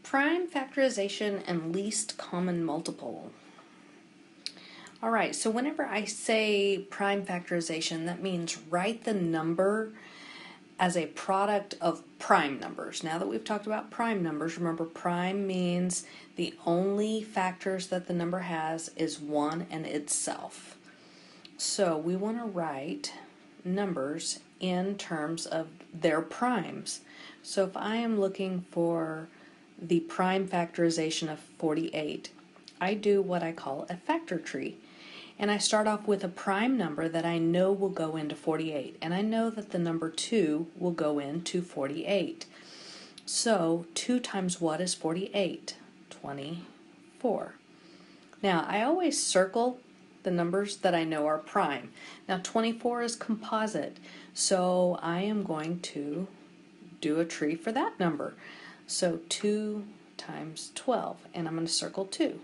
Prime factorization and least common multiple. Alright, so whenever I say prime factorization, that means write the number as a product of prime numbers. Now that we've talked about prime numbers, remember prime means the only factors that the number has is 1 and itself. So we want to write numbers in terms of their primes. So if I am looking for the prime factorization of 48, I do what I call a factor tree. And I start off with a prime number that I know will go into 48. And I know that the number 2 will go into 48. So 2 times what is 48? 24. Now I always circle the numbers that I know are prime. Now 24 is composite, so I am going to do a tree for that number. So 2 times 12, and I'm going to circle 2.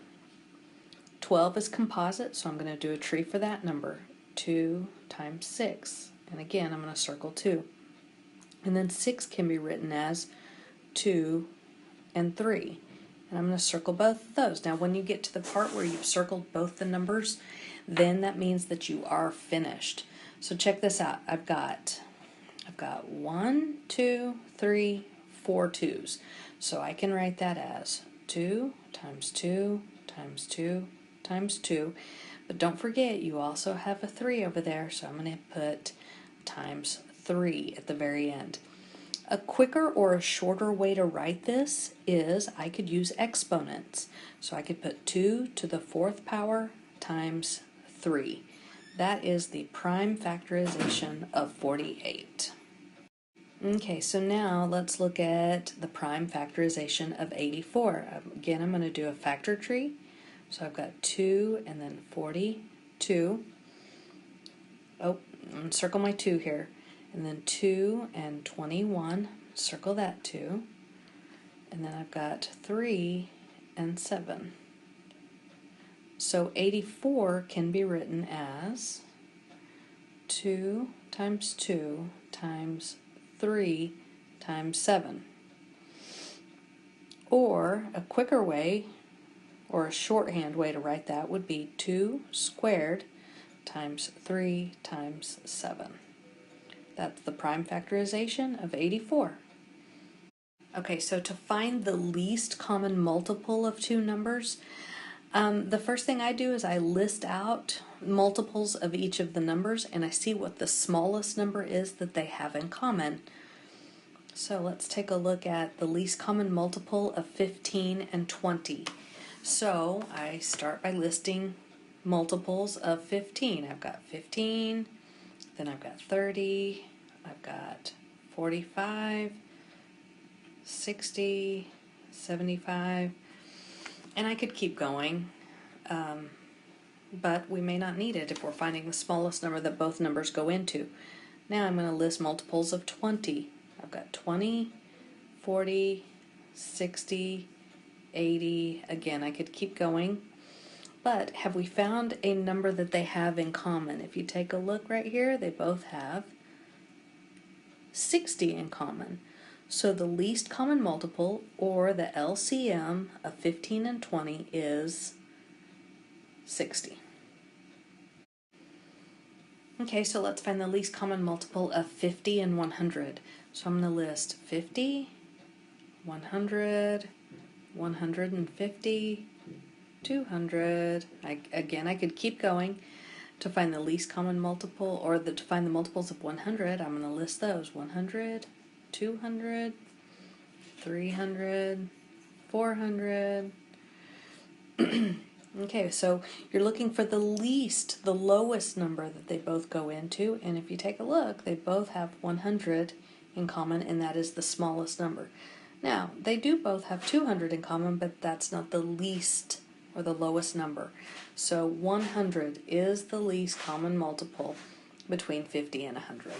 12 is composite, so I'm going to do a tree for that number. 2 times 6, and again I'm going to circle 2. And then 6 can be written as 2 and 3. And I'm going to circle both of those. Now when you get to the part where you've circled both the numbers, then that means that you are finished. So check this out. I've got 1, 2, 3, 4 2's. So I can write that as 2 times 2 times 2 times 2. But don't forget, you also have a 3 over there, so I'm going to put times 3 at the very end. A quicker or a shorter way to write this is I could use exponents. So I could put 2 to the 4th power times 3. That is the prime factorization of 48. Okay, so now let's look at the prime factorization of 84. Again, I'm going to do a factor tree. So I've got 2 and then 42. Oh, I'm going to circle my 2 here. And then 2 and 21. Circle that 2. And then I've got 3 and 7. So 84 can be written as 2 times 2 times 3 times 7. Or a quicker way, or a shorthand way to write that would be 2 squared times 3 times 7. That's the prime factorization of 84. Okay, so to find the least common multiple of two numbers, the first thing I do is I list out multiples of each of the numbers and I see what the smallest number is that they have in common. So let's take a look at the least common multiple of 15 and 20. So I start by listing multiples of 15. I've got 15, then I've got 30, I've got 45, 60, 75, and I could keep going, but we may not need it if we're finding the smallest number that both numbers go into. Now I'm going to list multiples of 20. I've got 20, 40, 60, 80. Again, I could keep going, but have we found a number that they have in common? If you take a look right here, they both have 60 in common. So the least common multiple, or the LCM, of 15 and 20 is 60. Okay, so let's find the least common multiple of 50 and 100. So I'm going to list 50, 100, 150, 200. Again, I could keep going. To find the least common multiple, or to find the multiples of 100, I'm going to list those. 100, 200, 300, 400. Okay, so you're looking for the least, the lowest number that they both go into, and if you take a look, they both have 100 in common, and that is the smallest number. Now, they do both have 200 in common, but that's not the least or the lowest number. So 100 is the least common multiple between 50 and 100.